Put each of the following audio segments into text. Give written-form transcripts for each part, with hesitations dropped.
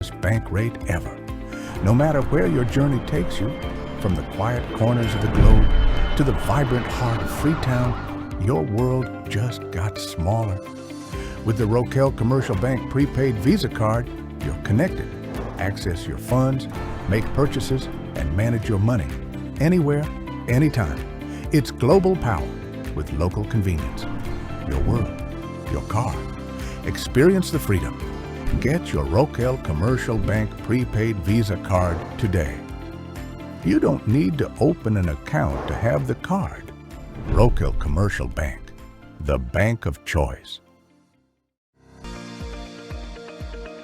lowest bank rate ever. No matter where your journey takes you, from the quiet corners of the globe to the vibrant heart of Freetown, your world just got smaller. With the Rokel Commercial Bank prepaid Visa card, you're connected. Access your funds, make purchases, and manage your money anywhere, anytime. It's global power with local convenience. Your world, your car. Experience the freedom. Get your Rokel Commercial Bank prepaid Visa card today. You don't need to open an account to have the card. Rokel Commercial Bank, the bank of choice.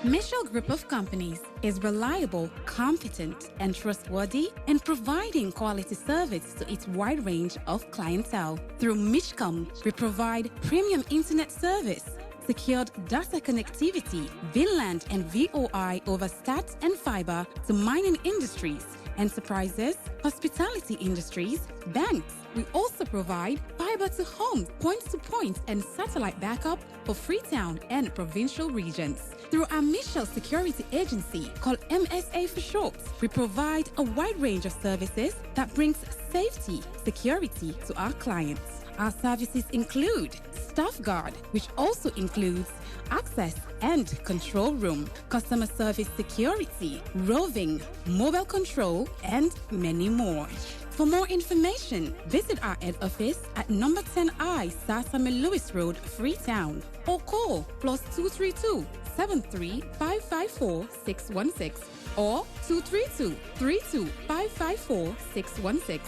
Michelle Group of Companies is reliable, competent, and trustworthy in providing quality service to its wide range of clientele. Through Mishcom, we provide premium internet service, secured data connectivity, VLAN and VOI over stats and fiber to mining industries, enterprises, hospitality industries, banks. We also provide fiber to home, point-to-point, and satellite backup for Freetown and provincial regions. Through our Michelle Security Agency, called MSA for short, we provide a wide range of services that brings safety, security to our clients. Our services include Staff Guard, which also includes access and control room, customer service security, roving, mobile control, and many more. For more information, visit our head office at number 10I Sasame Lewis Road, Freetown, or call +232 73 554 616 or 232 32 554 616.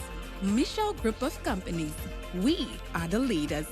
Michelle Group of Companies. We are the leaders.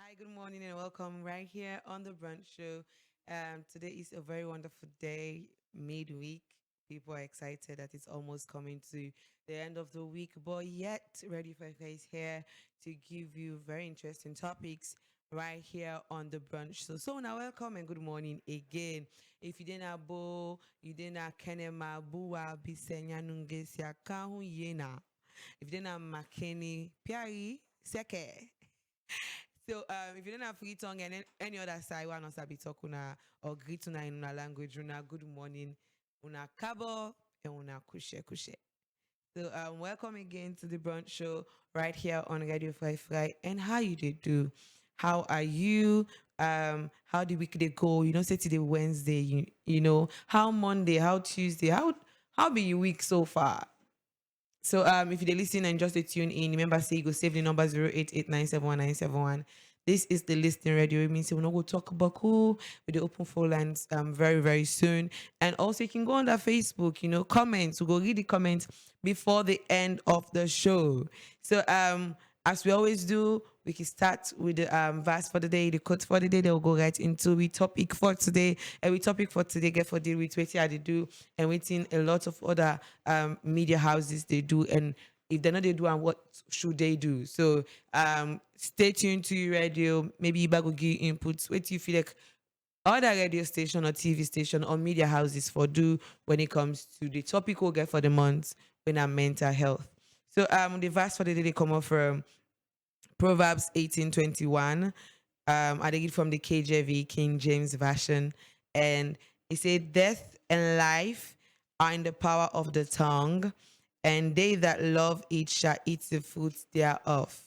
Hi, good morning and welcome right here on the Brunch Show. Today is a very wonderful day, midweek. People are excited that it's almost coming to the end of the week, but yet Ready for Face here to give you very interesting topics right here on the Brunch Show. So now welcome and good morning again. If you didn't bo, you didn't kenema buwa bisenya nungesia kahu yena. If you didn't makeni piari seke. So if you don't have free tongue and any other side, one us be talking or greet una in una language, una good morning, una kabo, and una kushe. So welcome again to the Brunch Show right here on Radio Fly. And how you did do? How are you? How the week they go? You know, say today Wednesday. You know how Monday, how Tuesday, how How be your week so far? So if you're listening and just to tune in, remember say you go save the number 0889719971. This is the listening radio. It means we're not going to talk about cool with the open phone lines very, very soon. And also you can go on that Facebook, comments. We'll go read the comments before the end of the show. So as we always do, we can start with the verse for the day, the quote for the day. They'll go right into the topic for today. And we topic for today get for deal with what they do and waiting a lot of other media houses they do. And if they're not they do, and what should they do? So stay tuned to your radio. Maybe you go give inputs. Wait till you feel like other radio station or TV station or media houses for do when it comes to the topic we'll get for the month when our mental health. So the verse for the day they come off from Proverbs 18:21. I take it from the KJV, King James Version. And it said, death and life are in the power of the tongue, and they that love it shall eat the fruits thereof.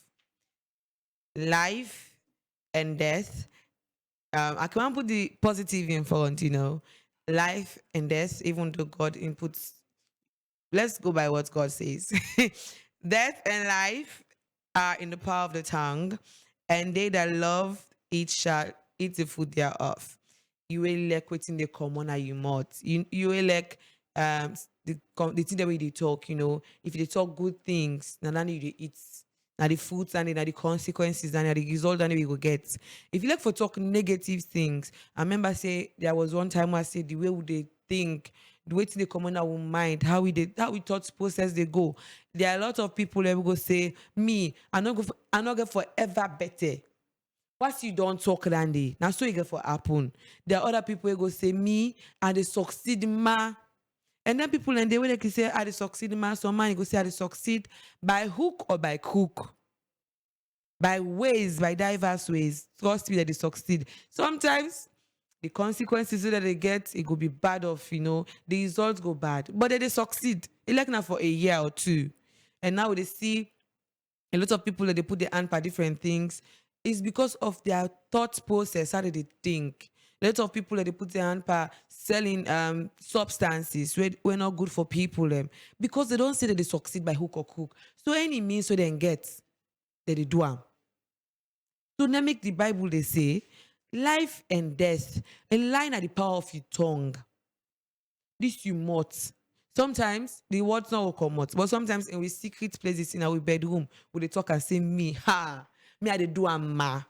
Life and death. I can't put the positive in front, Life and death, even though God inputs. Let's go by what God says. Death and life are in the power of the tongue, and they that love it shall eat the food thereof. You will like waiting the common and you mouth. You will like the thing that way they talk, if they talk good things, now you eat. Now the fruits and the consequences and the result and we will get. If you like for talk negative things, I remember say there was one time I said the way would they think, the way they come on our mind, how we thought process they go. There are a lot of people that will go say, me, I'm not going forever better. Once you don't talk Randy, now so you get for happen. There are other people who go say, me, and they succeed ma. And then people and they will like say, I succeed man. Some man go say I succeed by hook or by crook. By ways, by diverse ways. Trust me that they succeed. Sometimes the consequences that they get, it could be bad of, the results go bad. But then they succeed. It like now for a year or two. And now they see a lot of people that they put their hand for different things. It's because of their thought process, how do they think. A lot of people that they put their hand for selling substances were not good for people because they don't say that they succeed by hook or crook. So any means so they get that they do them. So now make the Bible they say life and death and line at the power of your tongue. This you mouth. Sometimes the words not will come out, but sometimes in we secret places in our bedroom where they talk and say me I they do am ma.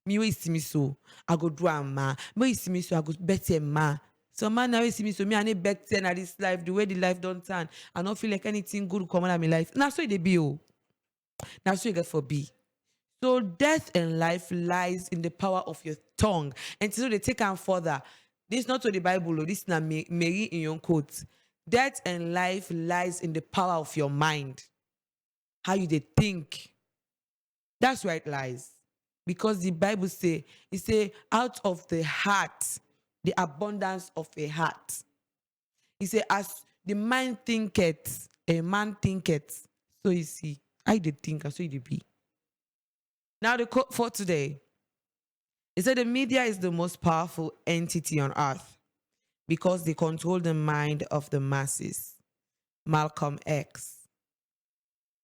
Me we see me so, I go do am ma. Me see me so, I go better ma. So man now see me so, me I need better na this life, the way the life don't turn. I don't feel like anything good come out of my life. Now so they be oh. Now so you get for be. So death and life lies in the power of your tongue. And so they take on further. This is not to the Bible, this is not Mary in your quote. Death and life lies in the power of your mind. How you they think. That's where it lies. Because the Bible it say, out of the heart, the abundance of a heart. It say, as the mind thinketh, a man thinketh. So you see, I did think, and so you did be. Now the quote for today. It said the media is the most powerful entity on earth because they control the mind of the masses. Malcolm X.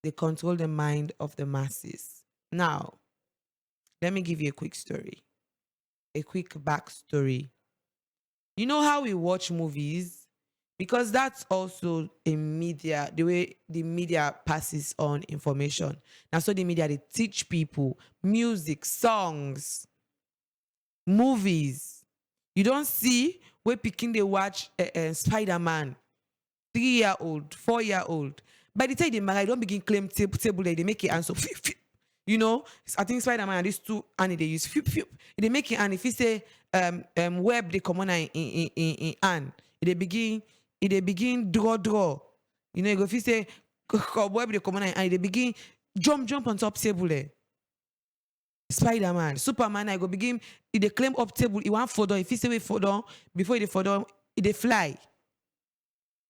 They control the mind of the masses. Now, let me give you a quick story. A quick backstory. You know how we watch movies? Because that's also a media, the way the media passes on information. Now, so the media, they teach people music, songs, movies. You don't see where picking they watch Spider-Man, 3-year-old, 4-year-old. By the time they marry, don't begin claim table, they make it answer. I think Spider-Man and these two and they use they make it and if you say web they come on in and they begin draw. If you say web they come on and they begin jump on top table there. Spider-Man, Superman, I go begin they claim up table, he want fall down. If you say wait fall down, before they fall down, they fly.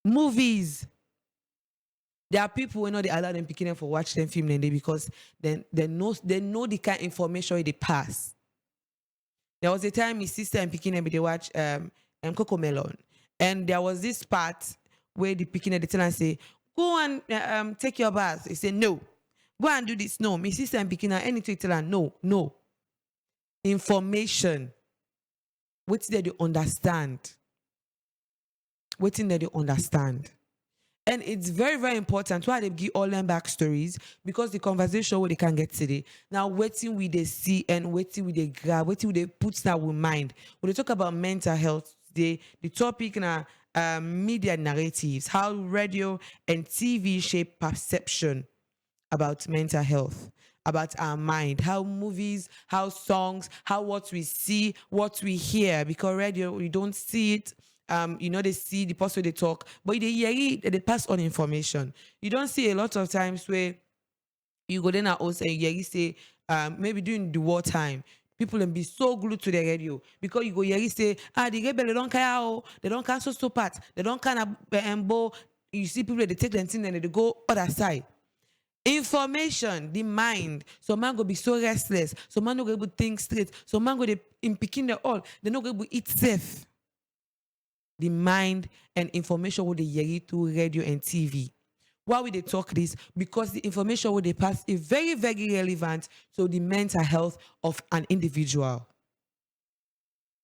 Movies. There are people who know they allow them picking them for watch them film because they know the kind of information they pass. There was a time his sister and picking them they watch Coco Melon. And there was this part where the picking at the tell and say, go and take your bath. He say, no. Go and do this. No. My sister and picking at anything tell her, no, no. Information. What's there to understand? Waiting there to understand. And it's very, very important why they give all them backstories, because the conversation where they can get today. Now, waiting with they see and waiting with they grab, waiting with they put that with mind. When they talk about mental health, the topic now media narratives, how radio and TV shape perception about mental health, about our mind, how movies, how songs, how what we see, what we hear, because radio, we don't see it. They see the person they talk, but they hear it, they pass on information. You don't see a lot of times where you go then also and you say, maybe during the wartime, people can be so glued to the radio because you go here say, the rebel they don't care, they don't cancel so part, they don't kind of you see people they take them thing and they go other side. Information, the mind. Some man go be so restless. Some man no go able to think straight. Some man go they in picking the all. They no go able to eat safe. The mind and information what they hear through radio and TV. Why would they talk this? Because the information what they pass is very, very relevant to the mental health of an individual.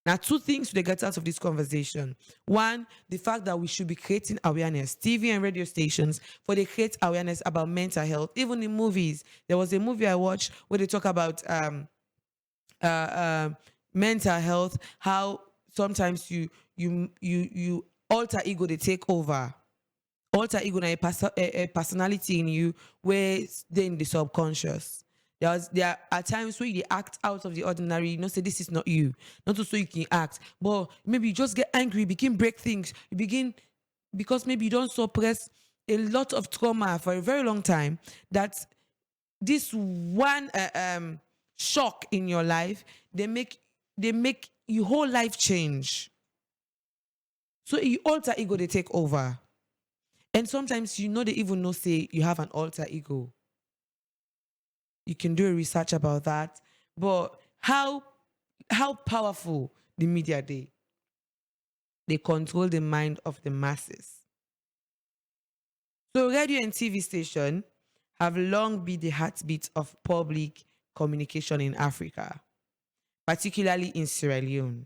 Now, two things to get out of this conversation. One, the fact that we should be creating awareness. TV and radio stations, for they create awareness about mental health. Even in movies. There was a movie I watched where they talk about mental health, how sometimes you alter ego, they take over. Alter ego na a personality in you where they're in the subconscious. There are times where you act out of the ordinary, say this is not you. Not so you can act. But maybe you just get angry, you begin break things. You begin, because maybe you don't suppress a lot of trauma for a very long time, that this one shock in your life, they make your whole life change. So your alter ego, they take over. And sometimes they even know, say, you have an alter ego. You can do a research about that. But how powerful the media they control the mind of the masses. So radio and TV station have long been the heartbeat of public communication in Africa, particularly in Sierra Leone,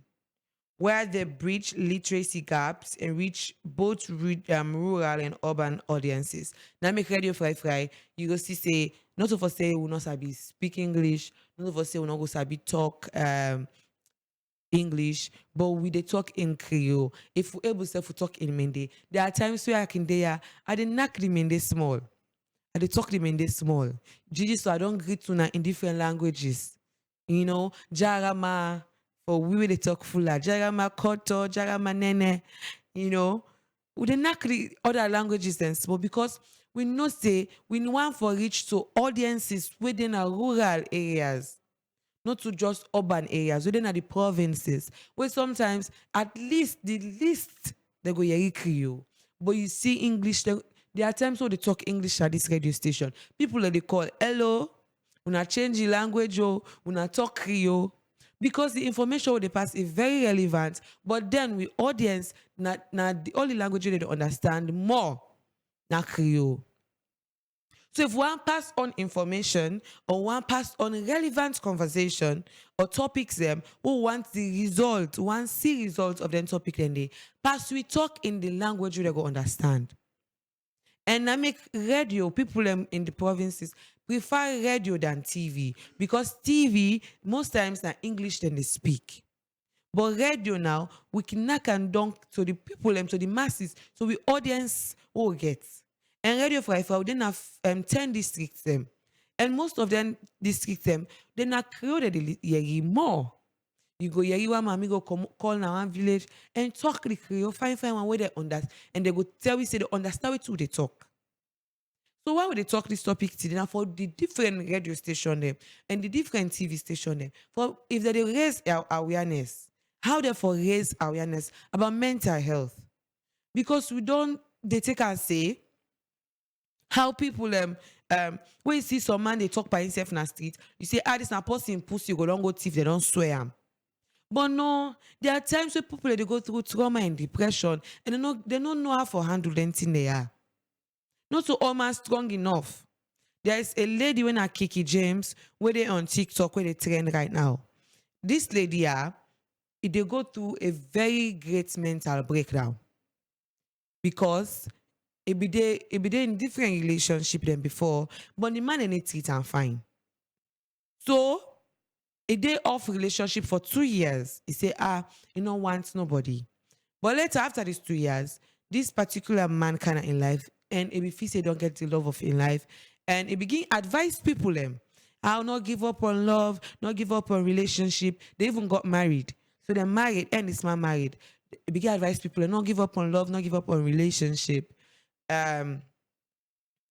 where they bridge literacy gaps and reach both rural and urban audiences. Now make radio fry, you go see say, not of us say we not sabi speak English, not of us say we not go sabi talk English, but we they talk in Creole. If we able to talk in Mende, there are times where I can there, I dey knock the Mende small. I dey talk the Mende small. Gigi, so I don't greet to in different languages. Jarama, for we they talk fuller. Jarama koto, jarama nene, we dey knock the other languages then small, because we know say we want for reach to audiences within our rural areas, not to just urban areas, within the provinces, where sometimes at least the least they go hear Creole. But you see English, there are times where they talk English at this radio station. People that they call, hello, una change the language, una talk Creole. Because the information they pass is very relevant, but then we audience, na the only language they don't understand more, na Creole. So if one pass on information or one pass on relevant conversation or topics them who want the result, one see results of them topic, then they pass we talk in the language they go understand. And I make radio, people in the provinces prefer radio than TV, because TV most times na English than they speak. But radio now, we can knock and dunk to the people and to the masses, so we audience all gets. And radio for we then have 10 districts them. And most of them districts them, they not created the more. You go yeri one mami go call now one village and talk the Creole, find one way they understand, and they go tell we say they understand what they talk. So why would they talk this topic today? Now for the different radio station them and the different TV station them, for if they raise our awareness, how therefore raise awareness about mental health? Because they take and say how people when you see some man they talk by himself in the street, you say, this na person pussy, you go don't go thief, they don't swear him. But no, there are times where people they go through trauma and depression and they don't know how to handle anything they are. Not so almost strong enough. There is a lady when I Kiki James, where they on TikTok, where they trend right now. This lady, they go through a very great mental breakdown because it be there in different relationship than before, but the man and it treat am fine. So a day off relationship for 2 years. He say, he don't want nobody. But later, after these 2 years, this particular man kind of in life, and if he say don't get the love of in life, and he begin advise people them, I'll not give up on love, not give up on relationship. They even got married. So they're married and this man married. He begin advise people, not give up on love, not give up on relationship. Um,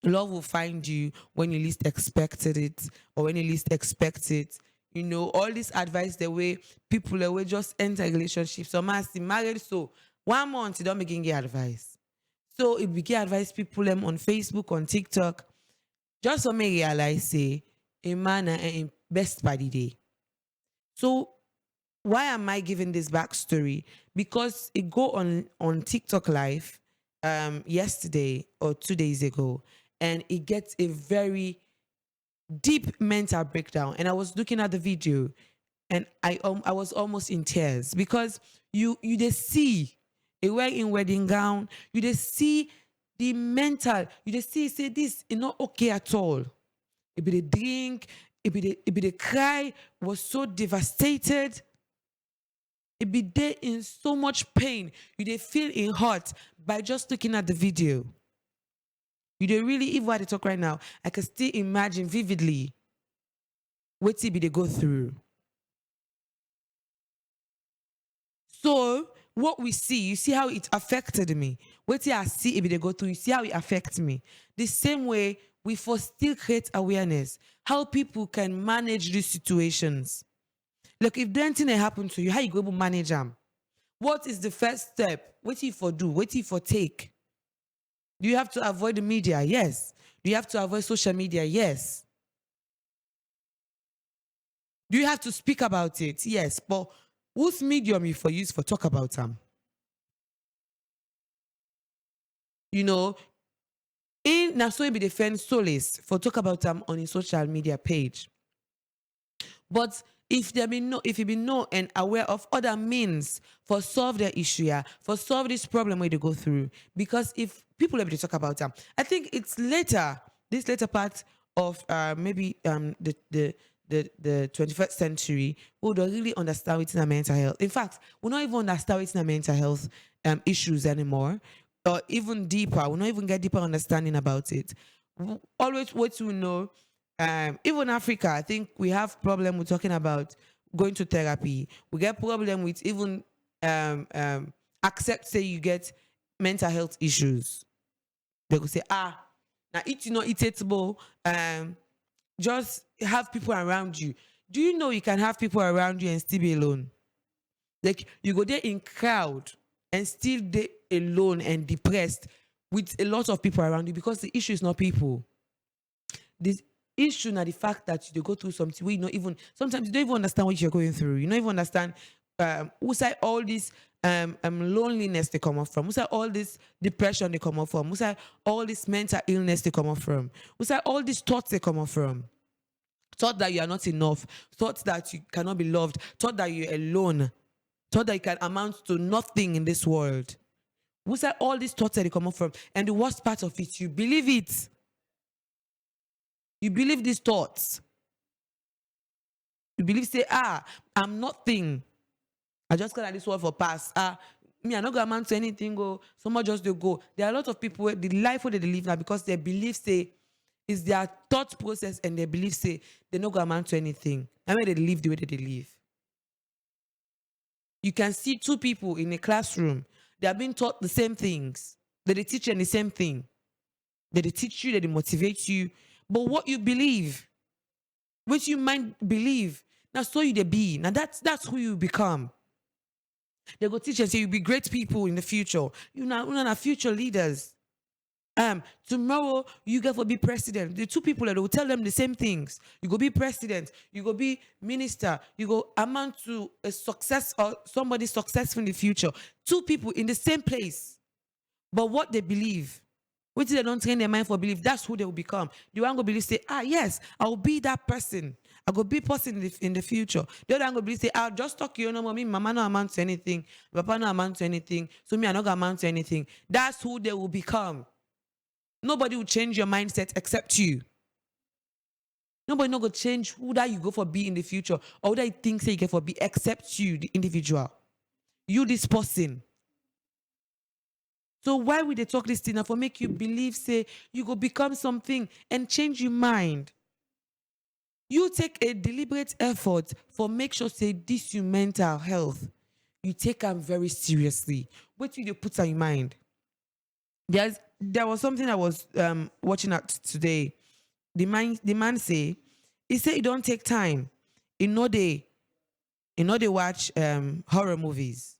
Love will find you when you least expected it or when you least expect it. You know, all this advice, the way people the way just enter a relationship. So man see married, so 1 month you don't begin get advice. So it begin advise people them on Facebook, on TikTok. Just for me realize say a man and best by the day. So why am I giving this backstory? Because it go on TikTok live yesterday or 2 days ago, and it gets a very deep mental breakdown. And I was looking at the video, and I was almost in tears because you just see a wearing wedding gown, you just see the mental, you just see say this is not okay at all. It be the drink, it be the cry, was so devastated. It be there in so much pain. You they feel in hurt by just looking at the video. You they really, even while they talk right now, I can still imagine vividly what it be they go through. So what we see, you see how it affected me. What I see it be they go through, you see how it affects me. The same way we for still create awareness, how people can manage these situations. Look, if anything happen to you, how you go able manage them? What is the first step? What if for do? What if for take? Do you have to avoid the media? Yes. Do you have to avoid social media? Yes. Do you have to speak about it? Yes. But whose medium you for use for talk about them? You know, in Naso be defend solace for talk about them on his social media page. But if you be know and aware of other means for solve their issue, yeah, for solve this problem where they go through. Because if people able to talk about them, I think it's later, this later part of maybe the 21st century, we don't really understand what's in our mental health. In fact, we don't even understand what's in our mental health issues anymore. Or even deeper, we don't even get deeper understanding about it. Always what we know. Even Africa, I think we have problem with talking about going to therapy. We get problem with even accept say you get mental health issues. They will say, now it's not eatable. Just have people around you. Do you know you can have people around you and still be alone? Like you go there in crowd and still be alone and depressed with a lot of people around you because the issue is not people. This issue now the fact that you go through something where you not even sometimes you don't even understand what you're going through. You don't even understand who say all this loneliness they come off from, who say all this depression they come off from, who say all this mental illness they come off from, who say all these thoughts they come off from. Thought that you are not enough, thought that you cannot be loved, thought that you're alone, thought that you can amount to nothing in this world. Who say all these thoughts that they come off from, and the worst part of it, you believe it. You believe these thoughts. You believe, say, I'm nothing. I just got this word for pass. Me, I not gonna amount to anything. Go, so much just they go. There are a lot of people where the life where they live now because their beliefs say is their thought process and their beliefs say they not gonna amount to anything. I mean, they live the way that they live. You can see two people in a classroom. They are being taught the same things. That they teach you the same thing. That they teach you, that they motivate you. But what you believe, what you might believe, now so you they be. Now that's who you become. They go teach and say you'll be great people in the future. You're not future leaders. Tomorrow you get for be president. The two people that will tell them the same things. You go be president, you go be minister, you go amount to a success or somebody successful in the future. Two people in the same place, but what they believe, which they don't train their mind for belief, that's who they will become. The one go believe say, yes, I will be that person. I go be person in the future. The other one go believe say, I'll just talk you, no more. Me, mama no amount to anything, papa no amount to anything, so me I not gonna amount to anything. That's who they will become. Nobody will change your mindset except you. Nobody not gonna change who that you go for be in the future or who that you think say you get for be except you, the individual. You, this person. So why would they talk this thing now for make you believe say you go become something and change your mind? You take a deliberate effort for make sure say this your mental health. You take them very seriously. What will you put on your mind? There was something I was watching at today. The man say, he said it don't take time. They watch horror movies.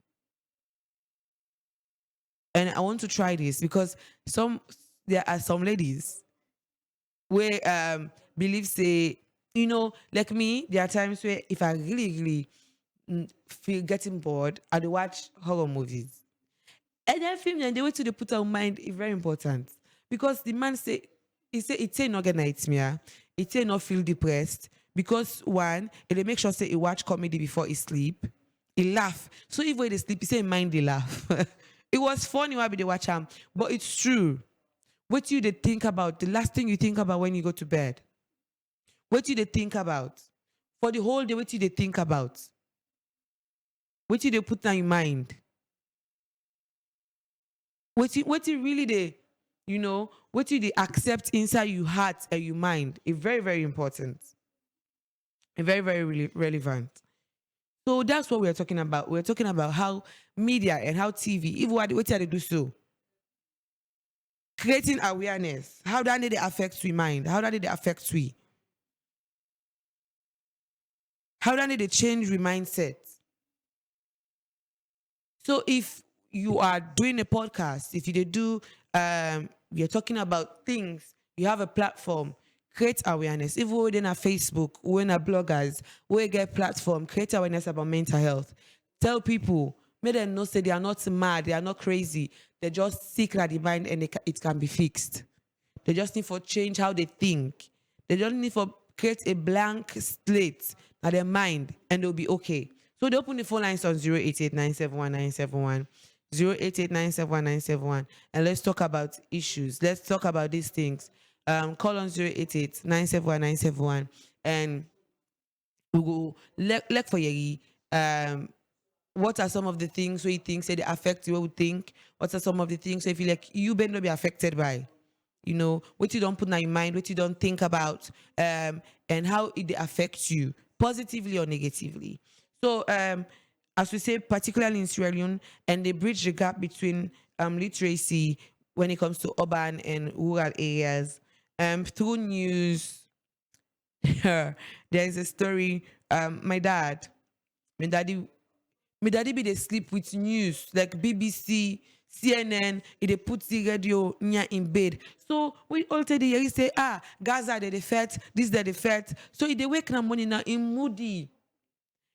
And I want to try this because there are some ladies where believe say, like me, there are times where if I really, really feel getting bored, I do watch horror movies. And then film and the way to they put on mind is very important. Because the man say it say not get nightmare, it say not feel depressed. Because one, it make sure say he watch comedy before he sleep. He laugh. So if when they sleep, he say mind they laugh. It was funny why they watch him, but it's true. What you they think about, the last thing you think about when you go to bed? What you they think about? For the whole day, what you they think about? What you they put on your mind? What you really what you they accept inside your heart and your mind is very, very important. And very, very really relevant. So that's what we're talking about. We're talking about how media and how TV, even what they do so. Creating awareness. How that they affect we mind? How that they affect we? How that they change we mindset? So if you are doing a podcast, if you do, you're talking about things, you have a platform, create awareness. Even within a Facebook, when a bloggers, we get platform, create awareness about mental health. Tell people, make them know say they are not mad, they are not crazy. They just sick at the mind and it can be fixed. They just need for change how they think. They just need for create a blank slate at their mind and they'll be okay. So they open the phone lines on 088-971-971, 088-971-971, and let's talk about issues. Let's talk about these things. Call on 088-971-971 and we will look for you. What are some of the things where you think say they affect you? What we think? What are some of the things where you feel like you better not be affected by? What you don't put in your mind, what you don't think about, and how it affects you positively or negatively. So, as we say, particularly in Sierra Leone, and they bridge the gap between literacy when it comes to urban and rural areas. Through news, there is a story. My daddy be they sleep with news like BBC, CNN. They put the radio near in bed. So we all tell the say, Gaza they fat, this they fat. So if they wake in the morning now in moody.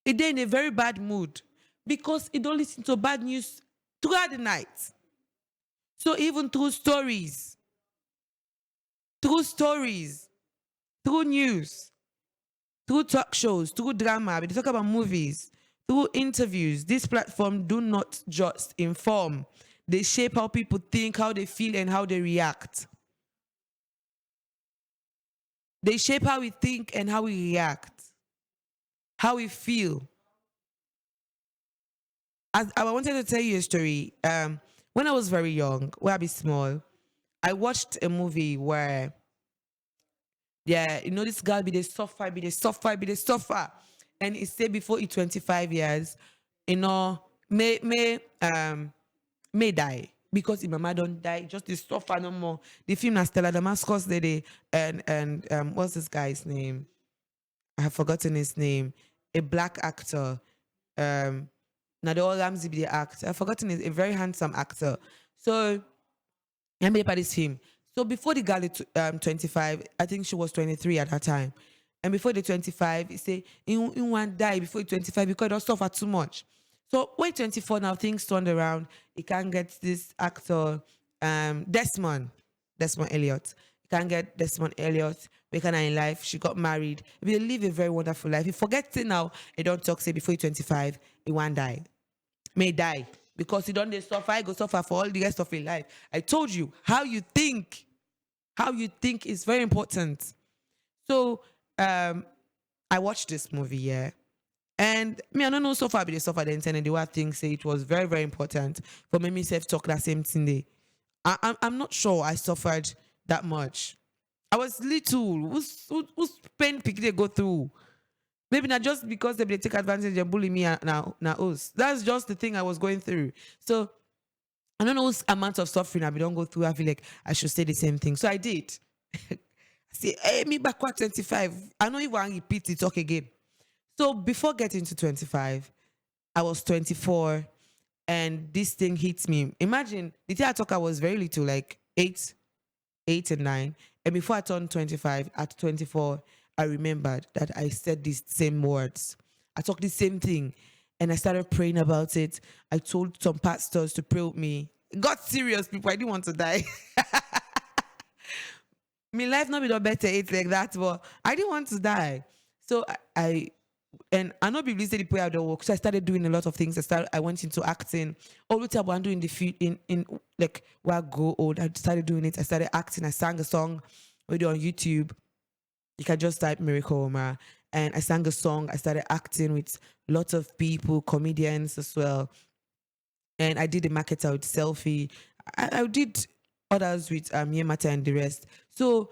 It they in a very bad mood because it don't listen to bad news throughout the night. So even through stories, through news, through talk shows, through drama, we talk about movies, through interviews, this platform do not just inform. They shape how people think, how they feel, and how they react. They shape how we think and how we react, how we feel. I wanted to tell you a story. When I was very young, when I was small, I watched a movie where, this girl be the suffer. And it said before it 25 years, may die. Because if mama don't die, just the suffer no more. The film na Stella Damascus they and what's this guy's name? I have forgotten his name. A black actor. Now the old Ramsey be the actor. I've forgotten a very handsome actor. So I made this film. So before the girl 25, I think she was 23 at that time. And before the 25, he say, in one die before the 25 because it don't suffer too much. So when 24 now, things turned around. He can't get this actor, Desmond Elliott. He can't get Desmond Elliott. We can in life. She got married. We live a very wonderful life. He forgets it now. He don't talk say before he 25, he won't die may die because you don't suffer, I go suffer for all the rest of your life. I told you how you think is very important. So I watched this movie, yeah. And me, I don't know so far, but they suffer the internet. The one thing say it was very, very important for me self talk that same thing. I'm not sure I suffered that much. I was little. Who's pain pick they go through? Maybe not just because they take advantage and bully me now us. That's just the thing I was going through. So I don't know whose amount of suffering I don't go through. I feel like I should say the same thing. So I did. See, hey, me back at 25. I know if I repeat the talk again. So before getting to 25, I was 24 and this thing hits me. Imagine the day I talk, I was very little, like 8 and 9. And before I turned 25, at 24, I remembered that I said these same words. I talked the same thing. And I started praying about it. I told some pastors to pray with me. It got serious, people. I didn't want to die. My life not be no better, it's like that, but I didn't want to die. So I know people say the prayer don't work. So I started doing a lot of things. I went into acting. All the time I'm doing in like where I go old. I started doing it. I started acting. I sang a song video on YouTube. You can just type Mary Koroma. And I sang a song. I started acting with lots of people, comedians as well. And I did a marketer with Selfie. I did others with Yemata and the rest. So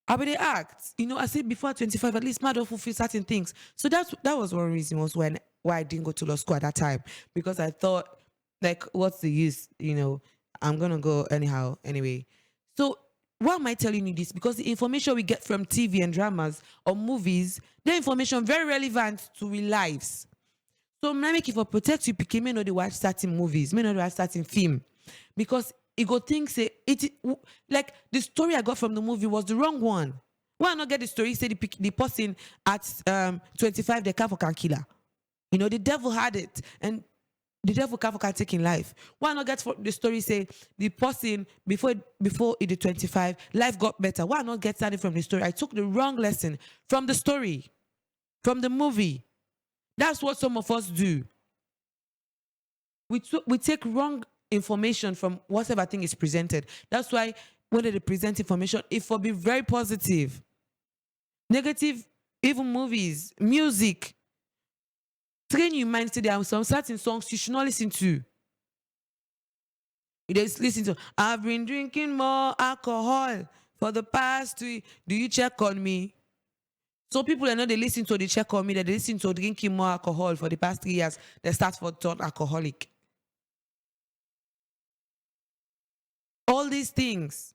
I would act. I said before 25, at least mad of fulfill certain things. So that was one reason was why I didn't go to law school at that time. Because I thought, like, what's the use? I'm gonna go anyhow anyway. So why am I telling you this? Because the information we get from TV and dramas or movies, the information very relevant to real lives. So now make it for protect you, because may not watch certain movies, may not watch certain film. Because it go think say like the story I got from the movie was the wrong one. Why I not get the story? Say the person at 25 they can kill her. The devil had it, and the devil can take in life. Why not get the story? Say the person before it did 25, life got better. Why not get started from the story? I took the wrong lesson from the story, from the movie. That's what some of us do. We take wrong information from whatever thing is presented. That's why when they present information, it will be very positive. Negative, even movies, music. Train your mind to there are some certain songs you should not listen to. You just listen to, I've been drinking more alcohol for the past 3. Do you check on me? So people are not they listen to the check on me, that they listen to drinking more alcohol for the past 3 years. They start for turn alcoholic. All these things,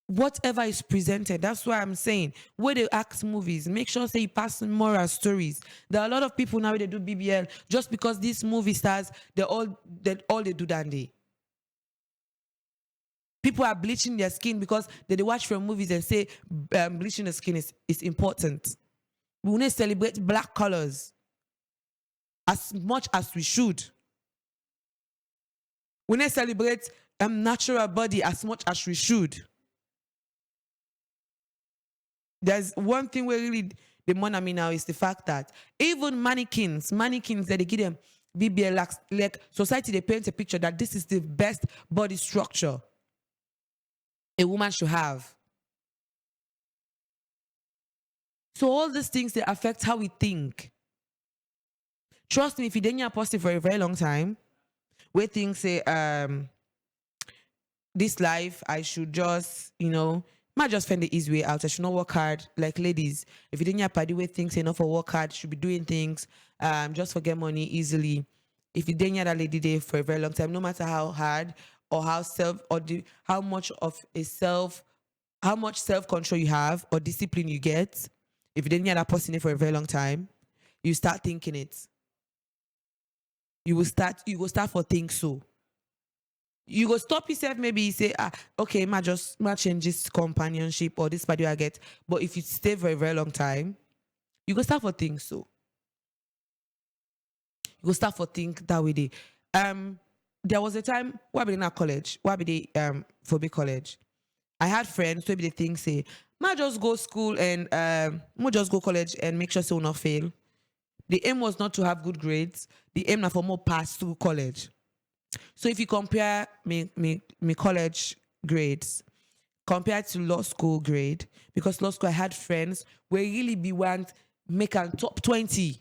whatever is presented, that's why I'm saying when they act movies, make sure say you pass moral stories. There are a lot of people now they do BBL just because these movie stars they all they do that day. People are bleaching their skin because they watch from movies and say bleaching the skin is important. We want to celebrate black colors as much as we should. We need to celebrate natural body as much as we should. There's one thing where really the money me now is the fact that even mannequins that they give them BBL, like society, they paint a picture that this is the best body structure a woman should have. So all these things, they affect how we think. Trust me, if you didn't positive for a very long time, where things say, this life, I should just, might just find the easy way out. I should not work hard. Like ladies, if you didn't party with things enough for work hard, should be doing things, just forget money easily. If you didn't that lady there for a very long time, no matter how hard or how much self-control you have or discipline you get, if you didn't that person there for a very long time, you start thinking it. You will start for things so. You go stop yourself, maybe you say, okay, ma change this companionship or this party I get. But if you stay for a very long time, you go start for things so. You go start for think that way dey. There was a time where I be in a college, where I be for big college. I had friends who be the thing say, ma just go school and ma just go college and make sure so we not fail. The aim was not to have good grades. The aim na for more pass through college. So if you compare me college grades compared to law school grade, because law school I had friends where really be want make a top 20.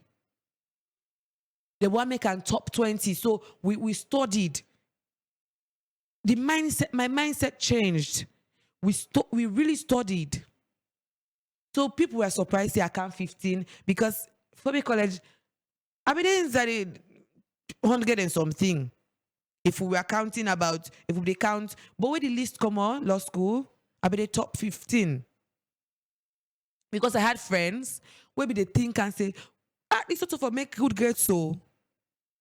They want make a top 20. So we studied. My mindset changed. We really studied. So people were surprised say I count 15 because for me college, I mean inside 100 and something. If we were counting about, if we count, but when the list come on, law school, I be the top 15. Because I had friends where be they think and say, this sort of make good grades, so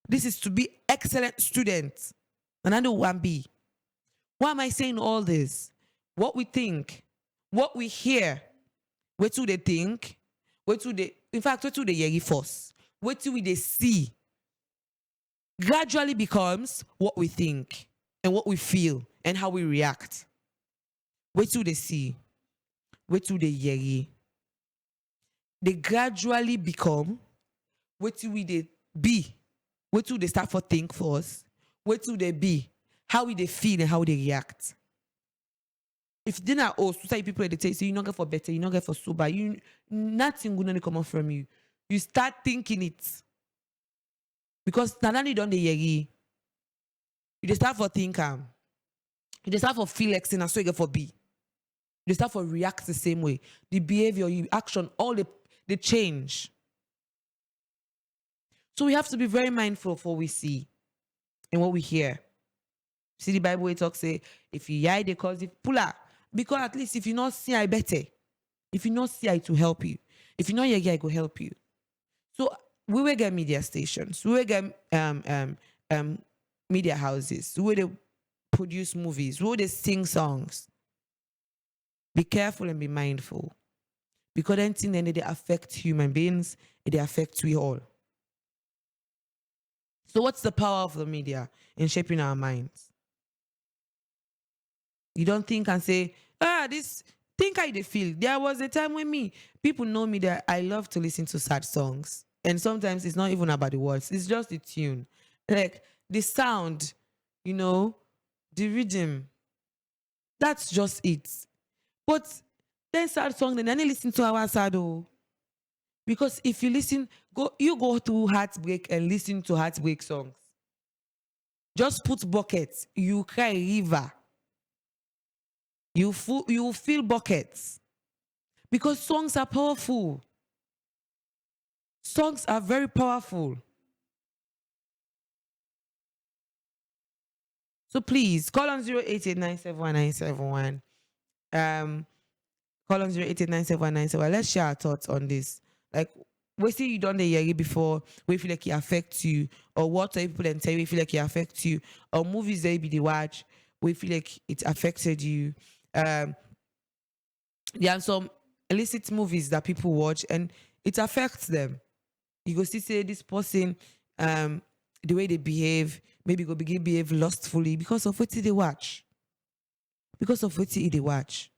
this is to be excellent students. And I know one be. Why am I saying all this? What we think, what we hear, what do they think, in fact, what do they hear first? What do they see? Gradually becomes what we think and what we feel and how we react. What do they see? What do they hear? They gradually become what do they be? What do they start for think first? What do they be? How will they feel and how they react? If they are society people they tell you, so you not get for better, you not get for sober, nothing gonna come out from you. You start thinking it. Because Nanani don't the yegi. You start for think you start for feel like and so you get for be. You start for react the same way. The behavior, your action, all the change. So we have to be very mindful of what we see and what we hear. See the Bible it talks say, if you yai, they cause it puller. Because at least if you not see, I better. If you not see, it will help you. If you not yagi, it will help you. So we will get media stations. We will get media houses. We will produce movies. We will sing songs. Be careful and be mindful. Because anything then they affect human beings, it affects we all. So what's the power of the media in shaping our minds? You don't think and say, this, think how they feel. There was a time when people know me that I love to listen to sad songs. And sometimes it's not even about the words. It's just the tune. Like the sound, the rhythm. That's just it. But then sad song, then I listen to our sad. Because if you listen, you go through heartbreak and listen to heartbreak songs. Just put buckets. You cry river. You feel buckets. Because songs are powerful. Songs are very powerful. So please call on 088971971. Call on 088971971. Let's share our thoughts on this. Like, we see you done the year before, we feel like it affects you, or what people then tell you, we feel like it affects you, or movies that you be the watch, we feel like it affected you. There are some illicit movies that people watch and it affects them. You go see say this person, the way they behave, maybe go begin behave lustfully because of what they watch. Because of what they watch.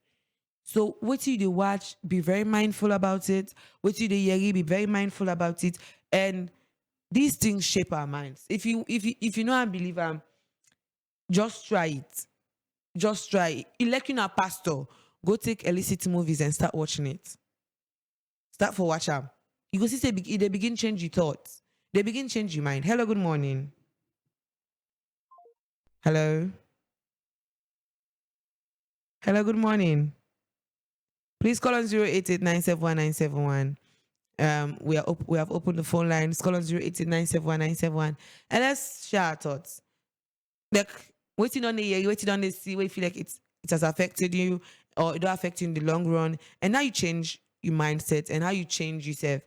So what you watch, be very mindful about it. What you hear, be very mindful about it. And these things shape our minds. If you know and believe, just try it. Just try it. Electing a pastor, go take illicit movies and start watching it. Start for watch them. You go see say they begin change your thoughts. They begin change your mind. Hello, good morning. Hello. Hello, good morning. Please call on 088971971. We have opened the phone lines. Call on 088971971. And let's share our thoughts. Like waiting on the year, waiting on the see where you feel like it has affected you or it don't affect you in the long run. And now you change your mindset and how you change yourself.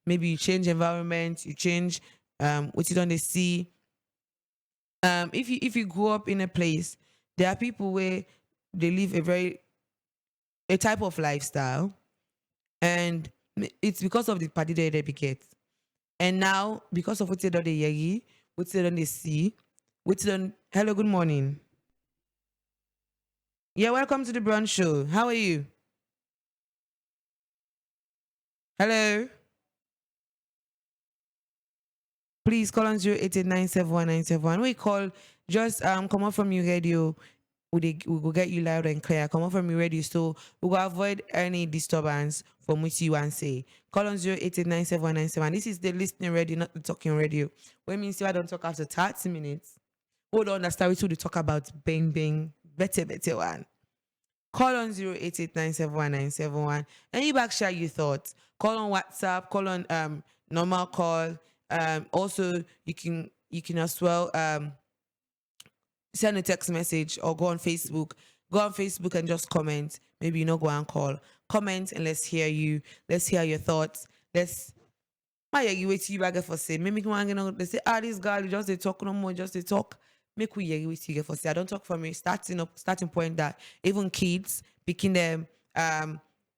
Maybe you change environment, you change what you don't see. If you grow up in a place, there are people where they live a type of lifestyle, and it's because of the party that they get. And now, because of what they do, they yagi, what they don't they see, what they don't. Hello, good morning. Yeah, welcome to the brunch show. How are you? Hello. Please call on 088971971. We call just come on from your radio. We will get you loud and clear. Come on from your radio, so we will avoid any disturbance from which you want to say. Call on 088971971. This is the listening radio, not the talking radio. What means you I don't talk after 30 minutes. Hold on, that's what we talk about. Bang bang, better one. Call on 088971971. And you back share your thoughts. Call on WhatsApp, call on normal call. Also you can as well send a text message or go on Facebook. Go on Facebook and just comment. Maybe you know go and call. Comment and let's hear you. Let's hear your thoughts. Let's why you wait till you back for say. Maybe they say, this girl you just they talk no more, just they talk. Make we hear wait till you get for say. I don't talk from a starting point that even kids picking them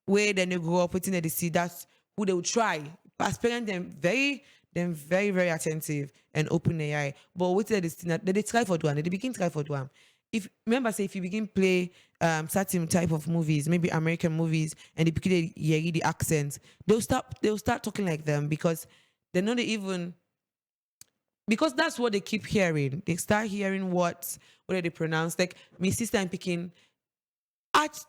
where then they grow up within they see that's who they will try. As parents very, very attentive and open their eye. But what they try for one, they begin try for one. If remember say if you begin play certain type of movies, maybe American movies, and they begin to hear the accents, they'll start talking like them because they're not even because that's what they keep hearing. They start hearing what they pronounce. Like my sister I'm picking at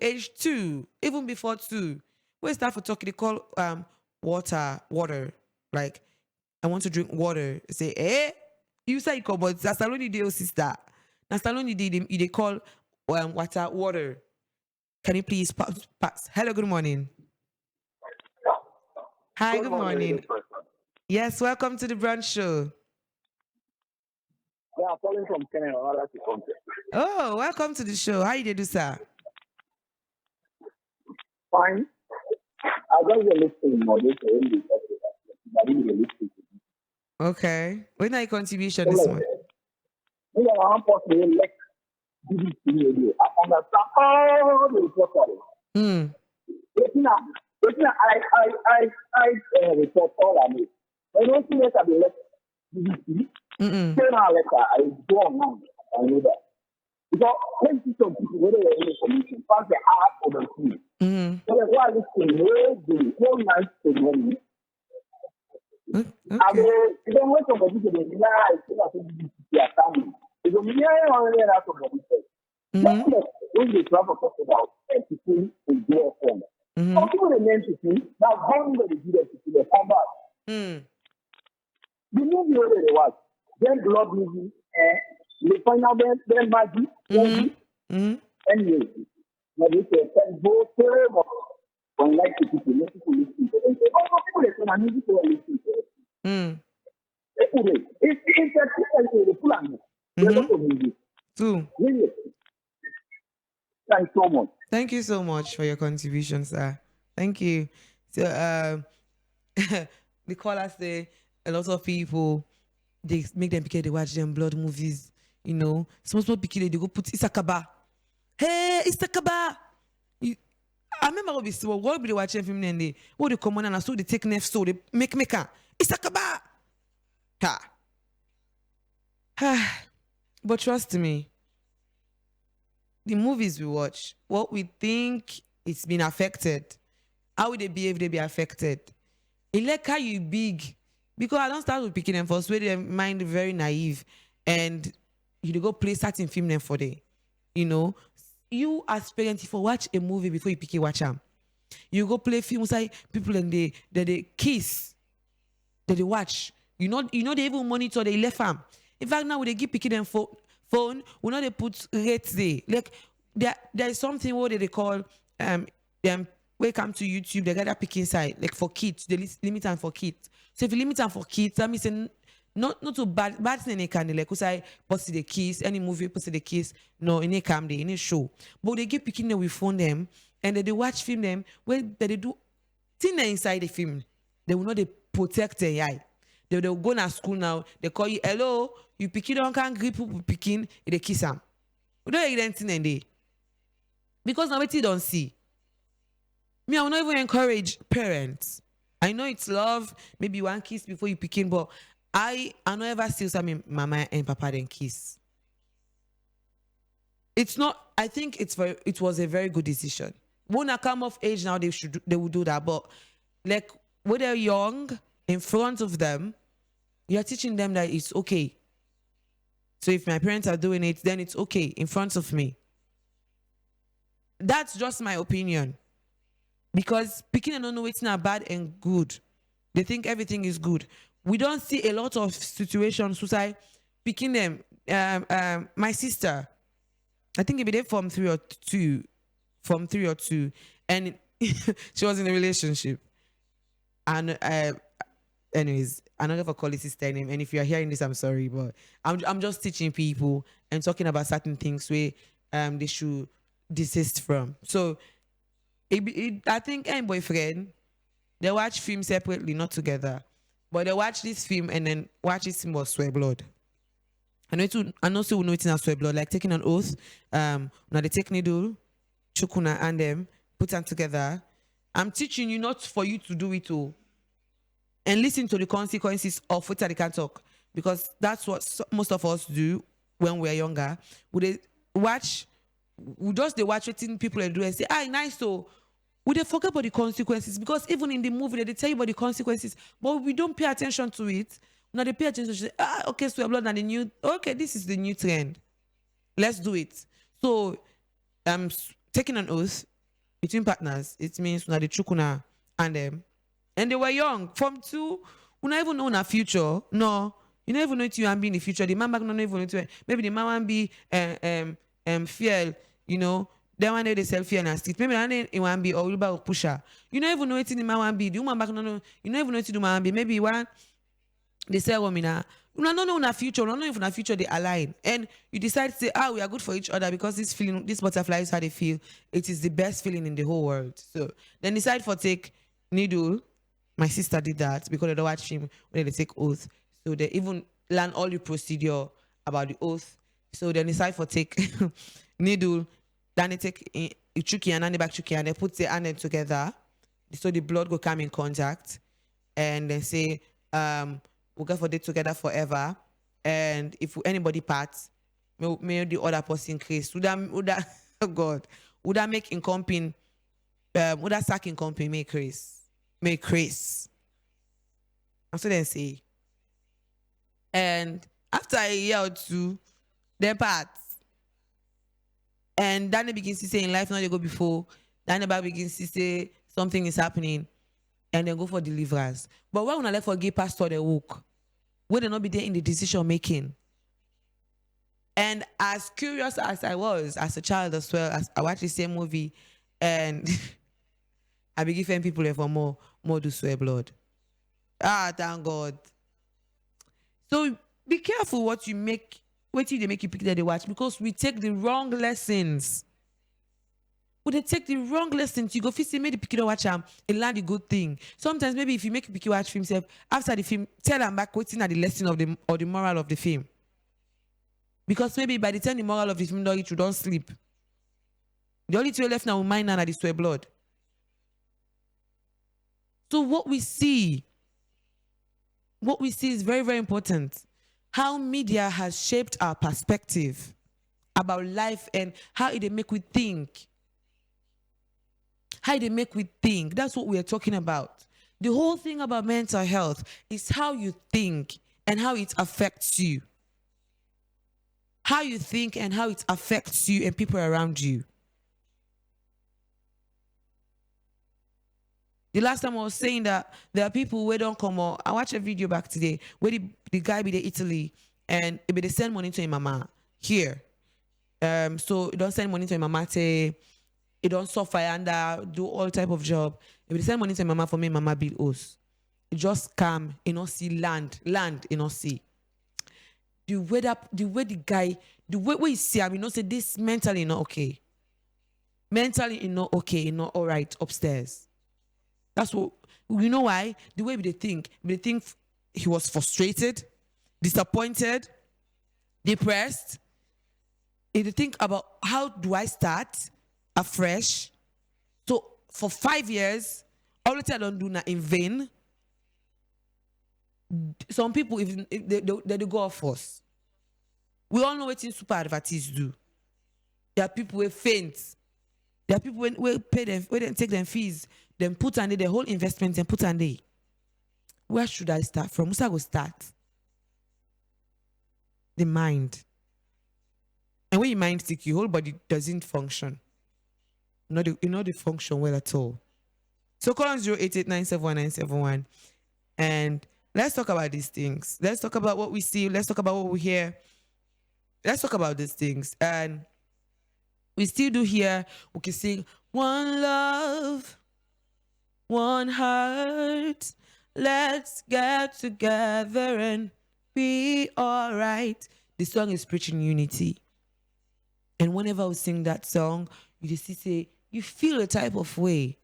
age 2, even before 2. When they start for talking, they call water. Like, I want to drink water. Say, you say come, but that's only the sister. That's only they call water. Can you please pass? Hello, good morning. Hi, good morning. Yes, welcome to the brunch show. Yeah, I'm calling from Kenya. Oh, welcome to the show. How you do, sir? Fine. I just listening on this. I didn't listen. Okay. When are your contribution this month? I'm possibly like BBC radio. I understand all the reporters. I report all I need. When I see that I be like BBC, then I go on. I know that. Because when you see some people, whether they're in the commission, pass the art for the team. So that's why I listen, no nice to me. Okay. I mean, you don't wait for the people to be nice, you know, to are coming. It's a million already out of the people. When they travel talk about people in their form. Some people they meant to see, now how do they do that to see the come back? The movie where they watch, then blood movie, the final then magic, anyway. But they say, go forever. Unlike the people, let people listen to them. People they say, I need to listen to them. It's a plan. There's a lot of music. Two. Really. Thanks so much. Thank you so much for your contribution, sir. Thank you. So, the callers say a lot of people they make them because they watch them blood movies. You know, small people they go put Isakaba. Hey, Isakaba. I remember what we watching film and they what they come on and I saw they take next so they make Isakaba. Ha. But trust me, the movies we watch, what we think it's been affected, how would they behave, they be affected. It like how you big. Because I don't start with picking them first, where their mind very naive. And you go play certain film them for day. You know, you as parents, if you watch a movie before you pick it, watch them. You go play films like people and they kiss, that they watch. You know they even monitor, they left them. In fact, now when they keep picking them phone, we know they put rates there. Like there is something what they call them when it comes to YouTube, they got that picking side, like for kids, they limit them for kids. So if you limit them for kids, that means not too bad thing they can like because I post the kiss, any movie post the kiss, no, in a cam day, in a show. But they keep picking them, we phone them, and then they watch film them when they do thing inside the film. They will not they protect their eye. They'll go to school now, they call you, hello, you pikin don't can grip pikin, they kiss him. We don't get anything in there. Because now what you don't see. Me, I will not even encourage parents. I know it's love, maybe one kiss before you pick in, but I not ever still say mama and papa then kiss. It's not, I think it was a very good decision. When I come of age now, they will do that. But like when they're young, in front of them, you're teaching them that it's okay. So if my parents are doing it, then it's okay in front of me. That's just my opinion. Because picking and don't know it's not bad and good. They think everything is good. We don't see a lot of situations who say picking them. My sister, I think it be there from 3 or 2, and she was in a relationship. And anyways, I'm not gonna call it sister name. And if you're hearing this, I'm sorry, but I'm just teaching people and talking about certain things where they should desist from. So I think any boyfriend, they watch film separately, not together. But they watch this film and then watch this film was swear blood. I also know it's not swear blood, like taking an oath. Now they take needle, chukuna and them, put them together. I'm teaching you not for you to do it all. And listen to the consequences of what they can talk. Because that's what most of us do when we're younger. We watch what people do and say, nice, so we forget about the consequences. Because even in the movie, they tell you about the consequences, but we don't pay attention to it. Now they pay attention to say, okay, so blood and the new, okay, this is the new trend. Let's do it. So taking an oath between partners, it means now the chukuna and them. And they were young. From 2, we don't even know in the future. No, you don't even know it you and be in the future. The man back don't even know it. Maybe the man want be fuel, you know. Then one day they sell fuel and street. Maybe it want be or Uber or pusher. You don't even know it in the man want be. The woman back no. You don't even know it in the man want be. Maybe one they sell women now. You don't know in the future. You don't know if in the future they align. And you decide to say, we are good for each other because this feeling, this butterfly is how they feel. It is the best feeling in the whole world. So then decide for take needle. My sister did that because they don't watch film when they take oath. So they even learn all the procedure about the oath. So they decide for take needle, then they take chuki and the back chuki and they put the hand together. So the blood will come in contact. And they say, we'll go for it together forever. And if anybody parts, may the other person increase. Would that oh God, would that make incomping, would that sack incomping make increase? Make Chris. And so then say. And after a year or 2, they part. And then they begin to say in life, now they go before. Then they begins to say something is happening. And then go for deliverance. But why would I let for gay pastor they walk? Would they not be there in the decision making? And as curious as I was as a child as well, as I watched the same movie, and I be giving people for more do swear blood. Thank God. So be careful what you make, what they make you pick that they watch, because we take the wrong lessons. When they take the wrong lessons, you go see maybe pick it watch and learn the good thing. Sometimes maybe if you make pick watch film self, after the film, tell them back waiting at the lesson of the or the moral of the film. Because maybe by the time the moral of the film you don't sleep. The only two left now mine and the swear blood. So what we see is very, very important. How media has shaped our perspective about life and how it make we think. How they make we think. That's what we are talking about. The whole thing about mental health is how you think and how it affects you. How you think and how it affects you and people around you. The last time I was saying that there are people who don't come on. I watched a video back today where the guy be in Italy and they send money to his mama here. So he don't send money to his mama say he don't suffer and do all type of job. If they send money to his mama for me, mama build us. It just come, you know, see land, you know, see. The way the guy, the way he see, I mean, you know, say this mentally not okay. Mentally not okay, not all right upstairs. That's what, you know why? The way they think he was frustrated, disappointed, depressed, if you think about how do I start afresh, so for 5 years, all the time I don't do that in vain. Some people, if they go off us. We all know what in super advertises do. There are people who faint. There are people who pay them, who take them fees, then put under the whole investment and put under. Where should I start from? Where should I go start? The mind. And when your mind sick, your whole body doesn't function. You know the function well at all. So call on 088971971 and let's talk about these things. Let's talk about what we see. Let's talk about what we hear. Let's talk about these things. And we still do hear, we can sing, one love, one heart. Let's get together and be all right. The song is preaching unity. And whenever we sing that song, you just say, you feel a type of way.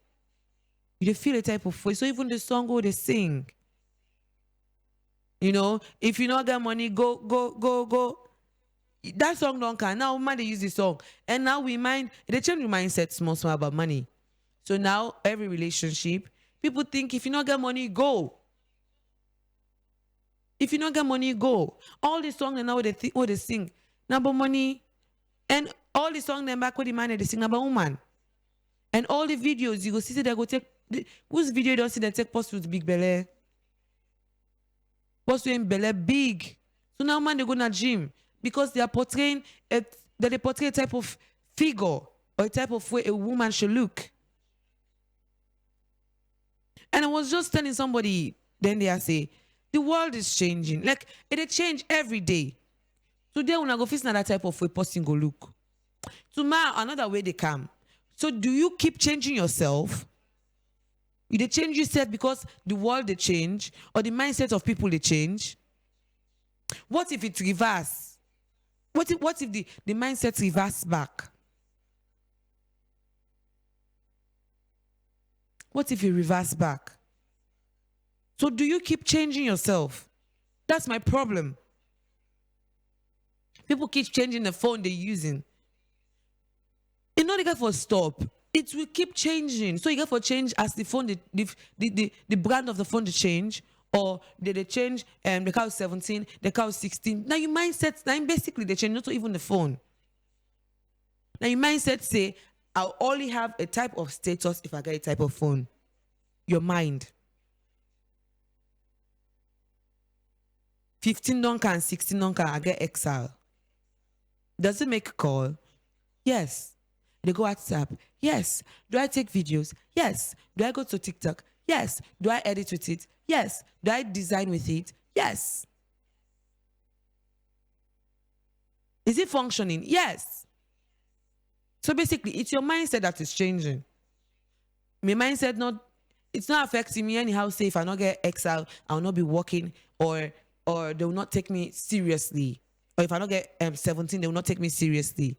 You just feel a type of way. So even the song go they sing. You know, if you not got money, go. That song don't can. Now man they use the song. And now they change your mindset small about money. So now every relationship, people think if you not got money, go. If you not got money, go. All the songs and now what they sing. Number money. And all the songs then back with the man they sing about woman. And all the videos you go see they go take whose video you don't see they take post with big belly. Post with belly big. So now man they go to gym because they are portraying they portray a type of figure or a type of way a woman should look. And I was just telling somebody, then they say, the world is changing. Like it change every day. Today when I go face that type of way person go look. Tomorrow another way they come. So do you keep changing yourself? You they change yourself because the world they change or the mindset of people they change? What if it reverse? What if the mindset reverse back? What if you reverse back? So do you keep changing yourself? That's my problem. People keep changing the phone they're using. It's not the for stop. It will keep changing. So you got for change as the phone, the brand of the phone to change, or they change the car 17, the car 16. Now your mindset, now basically they change, not even the phone. Now your mindset say, I'll only have a type of status if I get a type of phone. Your mind. 15 don't can, 16 don't can, I get exile. Does it make a call? Yes. They go WhatsApp. Yes. Do I take videos? Yes. Do I go to TikTok? Yes. Do I edit with it? Yes. Do I design with it? Yes. Is it functioning? Yes. So basically, it's your mindset that is changing. My mindset it's not affecting me anyhow. Say if I not get exile, I will not be working, or they will not take me seriously. Or if I don't get 17, they will not take me seriously.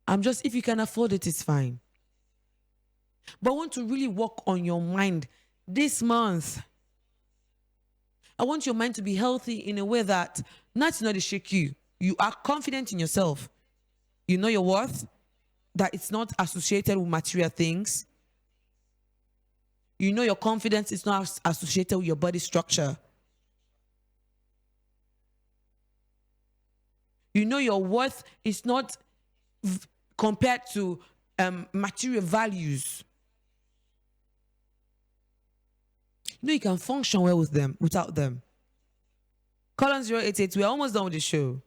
If you can afford it, it's fine. But I want to really work on your mind this month. I want your mind to be healthy in a way that nothing not to shake you. You are confident in yourself. You know your worth, that it's not associated with material things. You know your confidence is not associated with your body structure. You know your worth is not compared to material values. You know you can function well with them, without them. Call on 088. We're almost done with the show.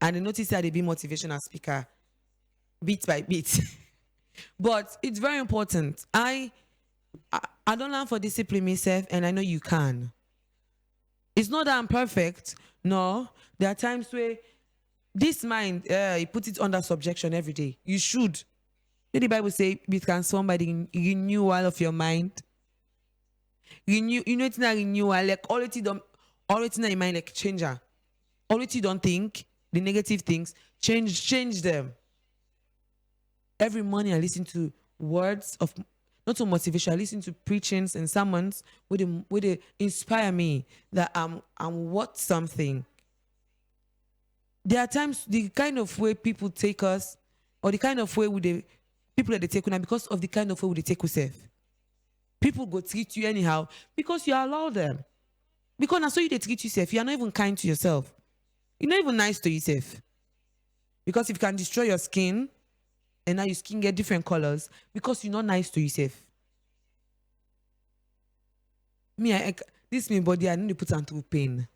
And I notice that they be motivational speaker bit by bit. But it's very important. I don't learn for discipline myself, and I know you can. It's not that I'm perfect. No. There are times where this mind, you put it under subjection every day. You should. The Bible says, be transformed by the renewal of your mind. You know it's not renewal, like all it in your mind, like changer. All it you don't think, the negative things, change them. Every morning I listen to words of not to motivation. I listen to preachings and sermons where they inspire me that I'm worth something. There are times the kind of way people take us, or the kind of way with the people that they take on, because of the kind of way they take yourself. People go treat you anyhow because you allow them. Because that's how you they treat yourself. You are not even kind to yourself. You're not even nice to yourself. Because if you can destroy your skin, and now your skin get different colors, because you're not nice to yourself. This me body, I need to put on through pain.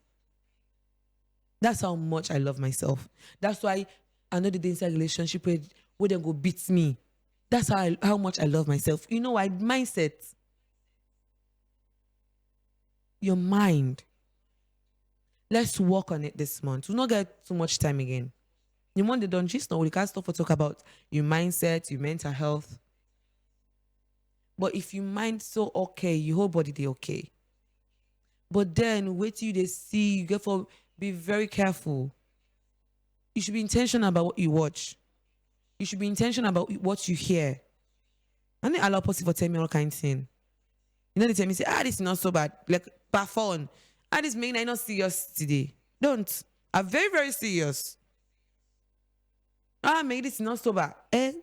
That's how much I love myself. That's why I know the inside relationship where they go beat me. That's how much I love myself. You know why? Mindset. Your mind. Let's work on it this month. We'll not get too much time again. The month they don't just know we can't stop to talk about your mindset, your mental health. But if you mind so okay, your whole body they okay. But then wait till they see, you get for be very careful. You should be intentional about what you watch. You should be intentional about what you hear. And they allow possible tell me all kinds of things. You know, they tell me, say, this is not so bad. Like, perform. This mean I'm not serious today. Don't. I'm very, very serious. Maybe this is not so bad.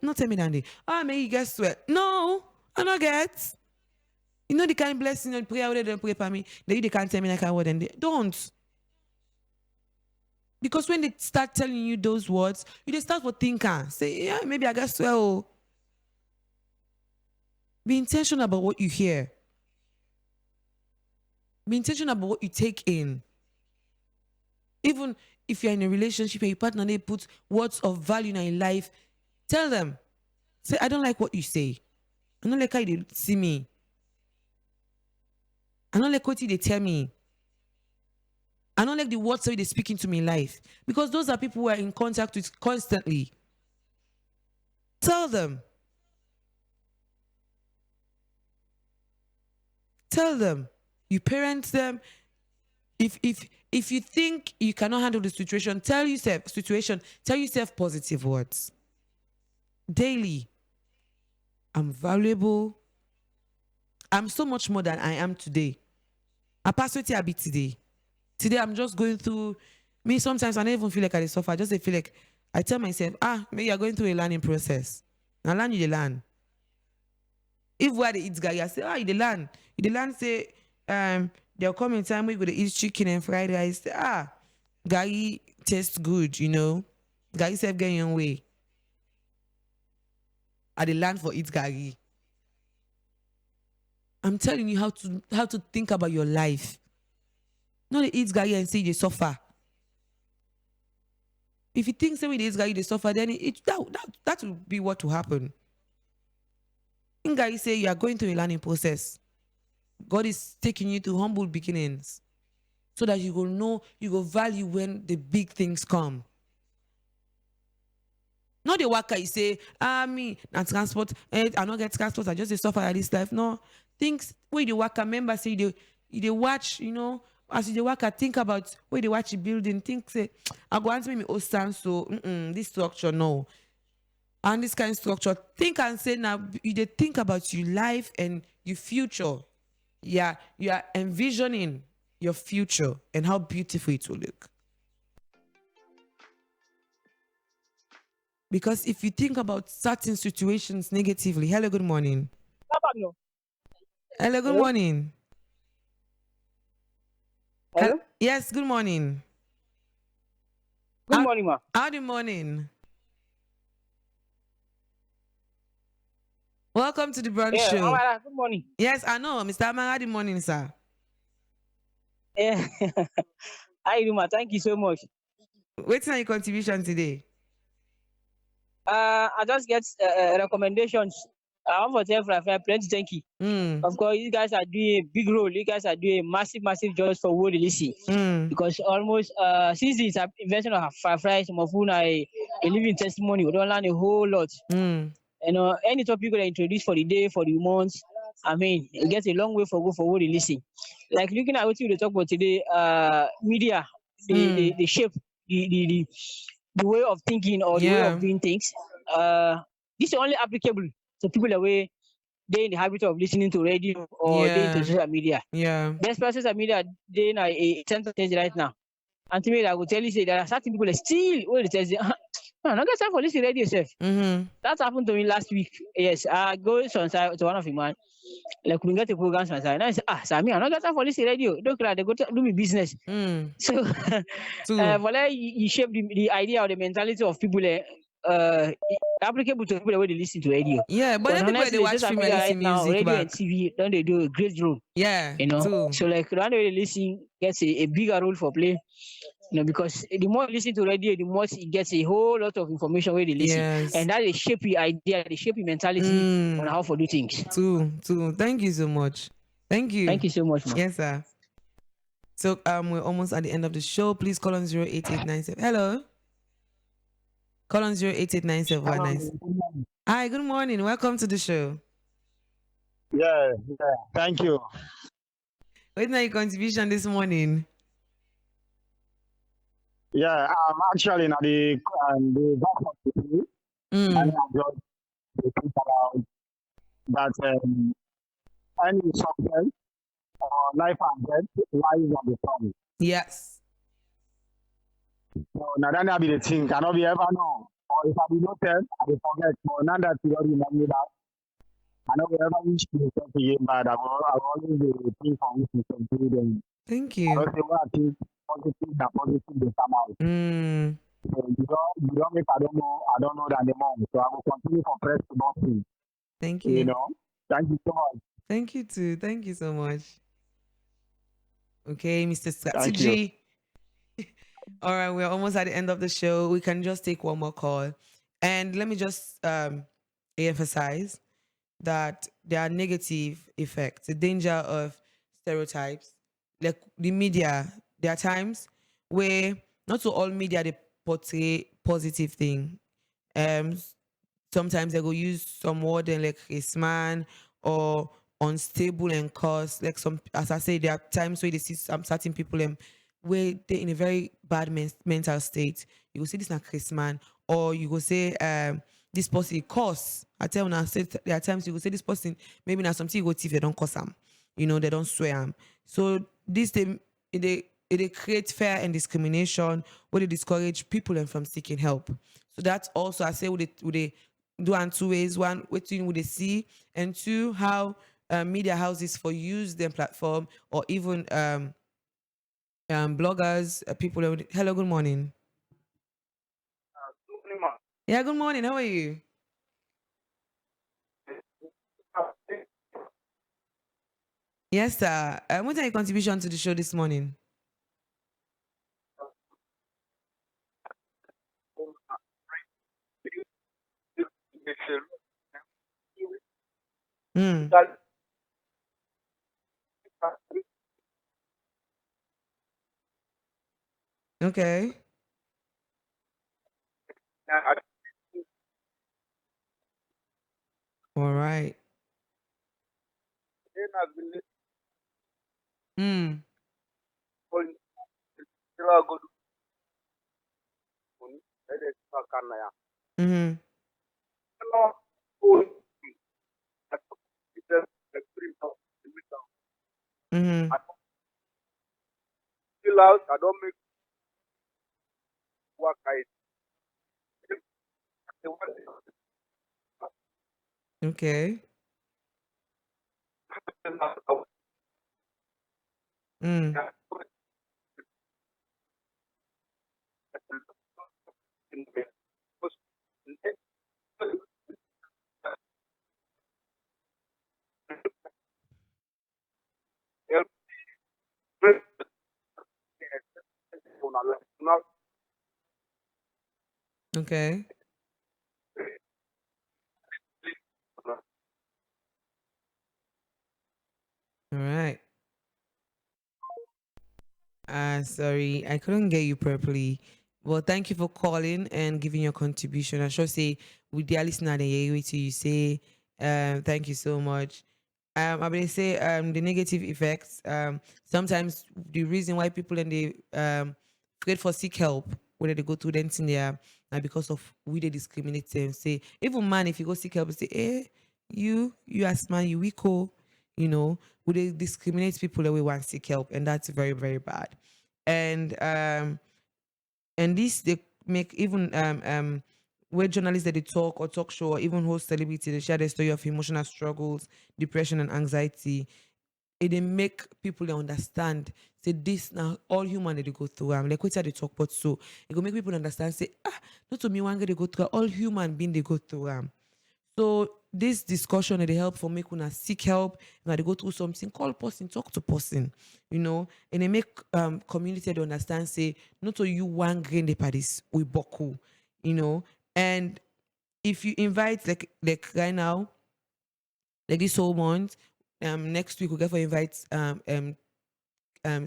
Not tell me that day. Maybe you get sweat. No, I not get. You know the kind of blessing and prayer they don't pray for me. They can't tell me like I would and they don't. Because when they start telling you those words, you just start to think, say, yeah, maybe I guess well. Be intentional about what you hear. Be intentional about what you take in. Even if you're in a relationship and your partner, they put words of value in your life, tell them. Say, I don't like what you say. I don't like how they see me. I don't like what they tell me. I don't like the words that they speak into my life. Because those are people who are in contact with constantly. Tell them. Tell them. You parent them. If you think you cannot handle the situation, tell yourself positive words. Daily. I'm valuable. I'm so much more than I am today. I pass what I be today. Today I'm just going through me. Sometimes I don't even feel like I suffer. I just feel like I tell myself, maybe you're going through a learning process. Now learn you the learn. If where they eat guy, I say, you the learn. You the learn say, there'll come in time we go to eat chicken and fried rice. Say, guy tastes good, you know. Guy self getting your way. I the learn for eat gari. I'm telling you how to think about your life. Not the eat gari and say they suffer. If you think say with the eat gari they suffer, then that will be what will happen. In guy say you are going through a learning process. God is taking you to humble beginnings so that you will know, you will value when the big things come. Not the worker you say, me, and transport, I don't get transport, I just suffer at this life. No. Things where the worker member say they watch, you know, as the worker think about where they watch the building, think say, I go answer me stand so this structure, no. And this kind of structure, think and say now you think about your life and your future. Yeah, you are envisioning your future and how beautiful it will look. Because if you think about certain situations negatively, hello, good morning. Hello, good morning. Hello? Yes, good morning. Good morning, ma. Howdy morning. Welcome to the brunch Yeah, show. Amara, good morning. Yes, I know, Mr. Amara. Good morning, sir. Yeah. Hi, Ruma. Thank you so much. What's your contribution today? I just get recommendations. I want to tell Rafael plenty thank you. Of course, you guys are doing a big role. You guys are doing a massive job for World Elisi. Because almost since this invention of Fry, some of whom a living testimony, we don't learn a whole lot. You know, any topic that introduce for the day, for the month, I mean, it gets a long way for go for World Elisi. Like looking at what we talk about today, media, the shape, the way of thinking or the way of doing things. This is only applicable to people that way they in the habit of listening to radio or they into Yeah. social media. Yeah. Best person social media they in a center change right now. And to me, I will tell you say there are certain people that still will tell you, no, not get time for listening to radio self. Mm-hmm. That happened to me last week. Yes, I go to one of the man. Like we get a program on side. And I say, Sammy, I'm not got time for listening to radio. Don't cry, they go to do me business. Mm. So, Two. well, you shape the idea or the mentality of people applicable to people that they listen to radio. Yeah, but Because then people they honestly, watch social film and media right listen now, music radio back. and TV, don't they do a great role? Yeah, You know, too. so like the one way they listen gets a bigger role for play. You know, because the more you listen to radio, the more it gets a whole lot of information where they listen, Yes. and that they shape your idea, they shape your mentality on how to do things. Too. Thank you so much. Thank you. Thank you so much, man. Yes, sir. So we're almost at the end of the show. Please call on 08897. Hello. Call on 0889719. Hi, good morning. Welcome to the show. Yeah, thank you. What's your contribution this morning? Yeah, I'm actually in the documentary, and I just think about that any subject or life and death lies on the tongue. Yes. So now that be the thing, cannot be ever know. Or if I do not tell, I will forget. But now that you already remember that, I know wherever you should be again, but I will always be think for which you can do them. Thank I you. don't say what I think positive that positive they come out. So you don't make I don't know that anymore. So I will continue for press to boxing. Thank you. You know. Thank you so much. Thank you too. Thank you so much. Okay, Mr. Thank Strategy. All right, we're almost at the end of the show. We can just take one more call. And let me just emphasize that there are negative effects, the danger of stereotypes. Like the media, there are times where not to all media they portray positive thing. Sometimes they go use some word like a man or unstable and cause like some, as I say, there are times where they see some certain people where they're in a very bad mental state. You will see this like Chris man, or you will say this person cause. I tell you, say there are times you will say this person maybe now something you go if they don't cause them, you know, they don't swear them. So this they create fear and discrimination where they discourage people and from seeking help. So that's also I say would they do in two ways. One, what would they see, and two, how media houses for use their platform or even bloggers, people. Hello, good morning. Yeah, good morning. How are you? Yes, sir. What's your contribution to the show this morning? Okay. All right. Mm-hmm. Mm-hmm. I don't make what Okay. Mm. Okay. All right. Sorry, I couldn't get you properly. Well, thank you for calling and giving your contribution. I should say, with the listener, you say, thank you so much. I will say, the negative effects. Sometimes the reason why people and they afraid for seek help, whether they go to them in there, because of we they discriminate them. Say, even man, if you go seek help, say, you as man, you weako, would they discriminate people that we want to seek help, and that's very, very bad. And this they make even where journalists that they talk or talk show or even host celebrity, they share their story of emotional struggles, depression and anxiety. They make people they understand. Say this now all human they go through. Like what they talk about, so it will make people understand. Say not to me one they go through. All human being they go through. So this discussion they help for make una seek help. Now they go through something, call person, talk to person, and they make community to understand. Say not to you one grain de paris we boku, and if you invite like right now, like this whole month, next week we get for invite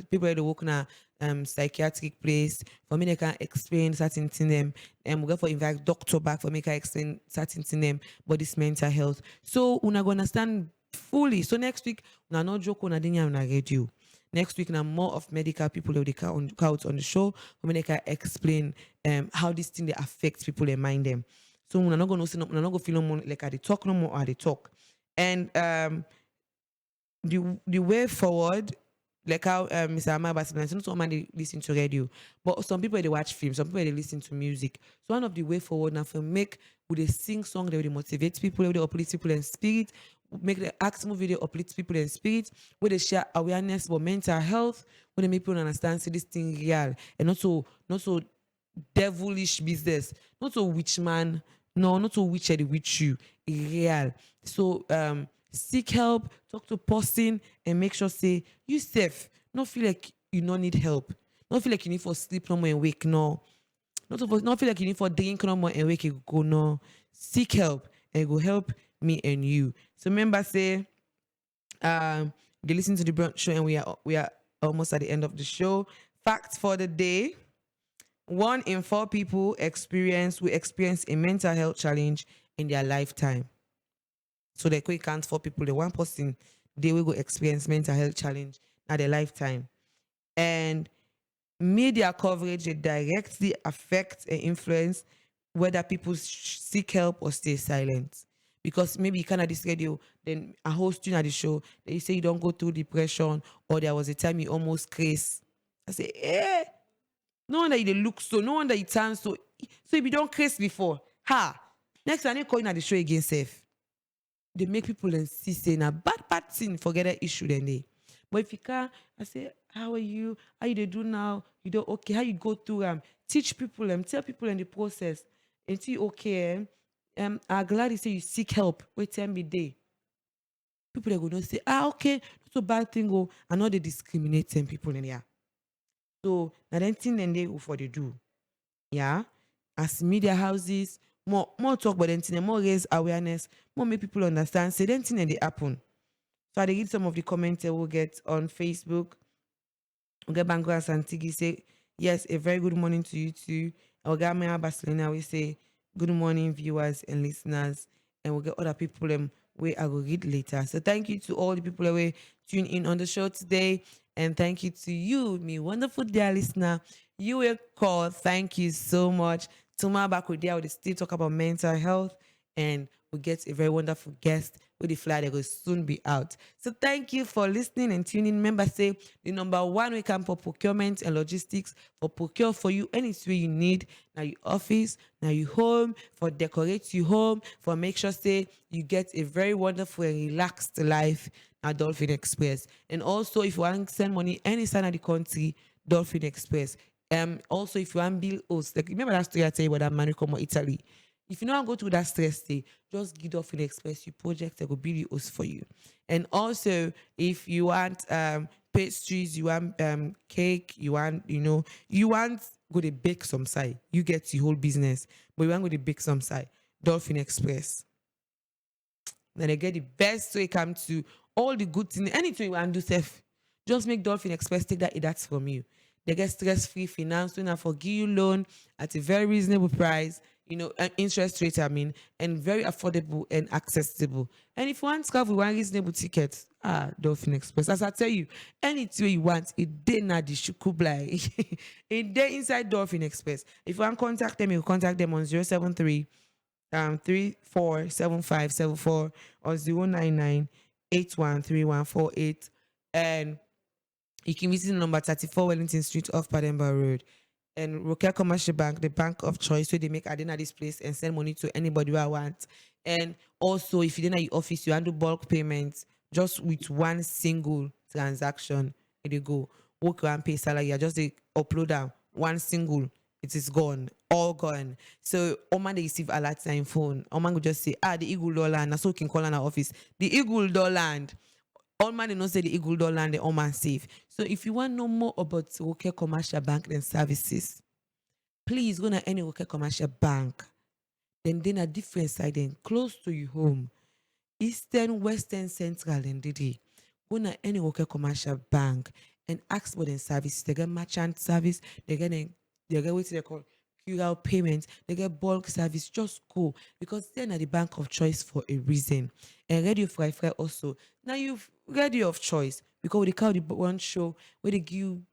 people that work in a psychiatric place for me they can explain certain things them, and we go for invite doctor back for me can explain certain things them but this mental health, so we're gonna understand fully. So next week we're not joke on a radio. Next week now more of medical people that they can out on the show for me they can explain how this thing they affect people they mind them. So we're not gonna see, we're not gonna feel no more like are they talk no more, are they talk. And the way forward, like how Mr. Amaba said, not so many listen to radio, but some people they watch films, some people they listen to music. So one of the way forward now for make would they sing song, they would motivate people, they would uplift people in spirit, make the act movie they uplift people in spirit, where they share awareness about mental health, when they make people understand say this thing real and not so devilish business, not so witch man, no, not so witch they witch you, real. So seek help, talk to person, and make sure say you safe. Not feel like you don't need help. Not feel like you need for sleep no more and wake no. Not feel like you need for drink no more and wake you go no. Seek help and it will help me and you. So remember say they listen to the Brunch show and we are almost at the end of the show. Fact for the day: 1 in 4 people will experience a mental health challenge in their lifetime. So the quick count for people, the 1 person they will go experience mental health challenge at their lifetime. And media coverage they directly affect and influence whether people seek help or stay silent. Because maybe you kind of this radio, then a host you at the show, they say you don't go through depression, or there was a time you almost craze. I say, no wonder you look so, no wonder you turn so. So if you don't craze before, next time they call you at the show again safe. They make people and see saying a bad thing, forget that issue then they. But if you can't, I say, how are you? How you they do now? You do okay? How you go through teach people tell people in the process until you okay. I'm glad you say you seek help. Wait tell me day. People are gonna say, okay, not a bad thing, I know they discriminate some people in here. So now then thing then they for they do. Yeah. As media houses, more talk about anything, more raise awareness, more make people understand. Say then thing they happen. So I read some of the comments we'll get on Facebook. We get Bangura Santigi say, yes, a very good morning to you too. Ogamea Barcelona we say, good morning viewers and listeners. And we'll get other people where I will read later. So thank you to all the people that were tuned in on the show today. And thank you to you, me wonderful dear listener. You will call. Thank you so much. Tomorrow back with we'll still talk about mental health, and we'll get a very wonderful guest with the flyer that will soon be out. So thank you for listening and tuning in. Remember, say the number 1 we can for procurement and logistics, for procure for you anything you need. Now your office, now your home, for decorate your home, for make sure say you get a very wonderful and relaxed life at Dolphin Express. And also if you want to send money any side of the country, Dolphin Express. Also if you want bill host, like remember that story I tell you about that Mary Koroma Italy. If you don't go through that stress day, just get off in Express your project that will be the host for you. And also, if you want pastries, you want cake, you want go to bake some side. You get the whole business, but you want go to bake some side. Dolphin Express. Then they get the best way come to all the good things. Anything you want to do, safe. Just make Dolphin Express take that's from you. They get stress-free finance, and forgive you loan at a very reasonable price, interest rate, and very affordable and accessible. And if you want to have one reasonable ticket, Dolphin Express. As I tell you, anything you want, it did not the shukublai. It day inside Dolphin Express. If you want to contact them, you contact them on 073 347574 or 099813148, and you can visit number 34 Wellington Street off Pademba Road. And Rokel Commercial Bank, the bank of choice, where they make adena this place and send money to anybody who I want. And also, if you didn't at your office, you handle bulk payments just with one single transaction. There you go. Work and pay salary. I just they upload down one single. It is gone, all gone. So, Oman they receive a lot time phone. Oman will just say, the Eagle Dollar, and so can call on our office. The Eagle Dollar. All man, they don't say the Eagle Dollar and the all man safe. So if you want to know more about Rokel Commercial Bank and services, please go to any Rokel Commercial Bank. Then a different side, then close to your home. Eastern, Western, Central, and DD. Go to any Rokel Commercial Bank and ask for their services. They get merchant service, they get what they call QR payments, they get bulk service. Just go, because they're not the bank of choice for a reason. And Radio Fry also. Now you've radio of choice, because we call the Brunch show where they give you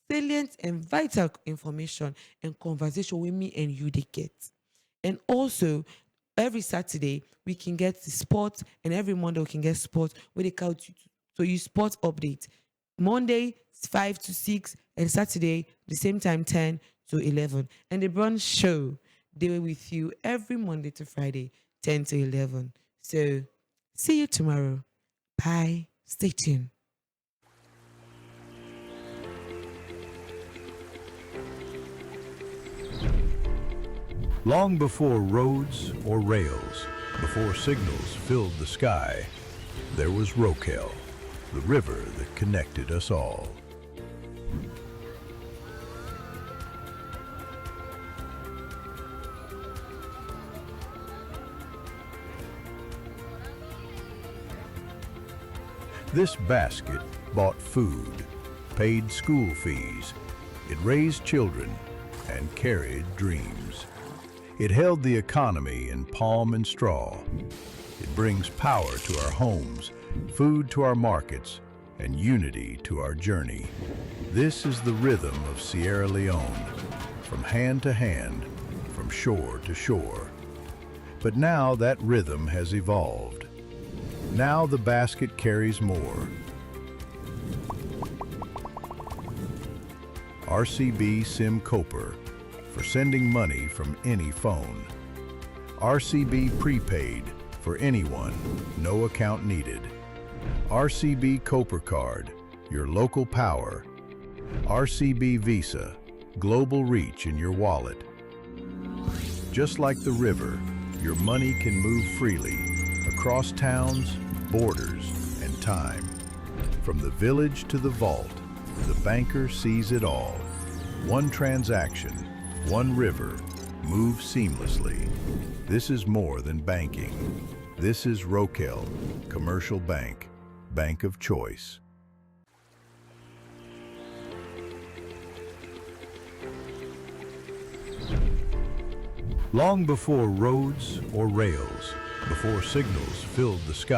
salient and vital information and conversation with me and you they get. And also every Saturday we can get the sport, and every Monday we can get sport where they call you sport update. Monday 5 to 6, and Saturday the same time 10 to 11. And the Brunch show, they were with you every Monday to Friday 10 to 11. So see you tomorrow. Bye. Stay tuned. Long before roads or rails, before signals filled the sky, there was Rokel, the river that connected us all. This basket bought food, paid school fees, it raised children, and carried dreams. It held the economy in palm and straw. It brings power to our homes, food to our markets, and unity to our journey. This is the rhythm of Sierra Leone, from hand to hand, from shore to shore. But now that rhythm has evolved. Now the basket carries more. RCB SIM Cooper, for sending money from any phone. RCB Prepaid, for anyone, no account needed. RCB Cooper Card, your local power. RCB Visa, global reach in your wallet. Just like the river, your money can move freely across towns, borders, and time. From the village to the vault, the banker sees it all. One transaction, one river, moves seamlessly. This is more than banking. This is Rokel, Commercial Bank, bank of choice. Long before roads or rails, before signals filled the sky,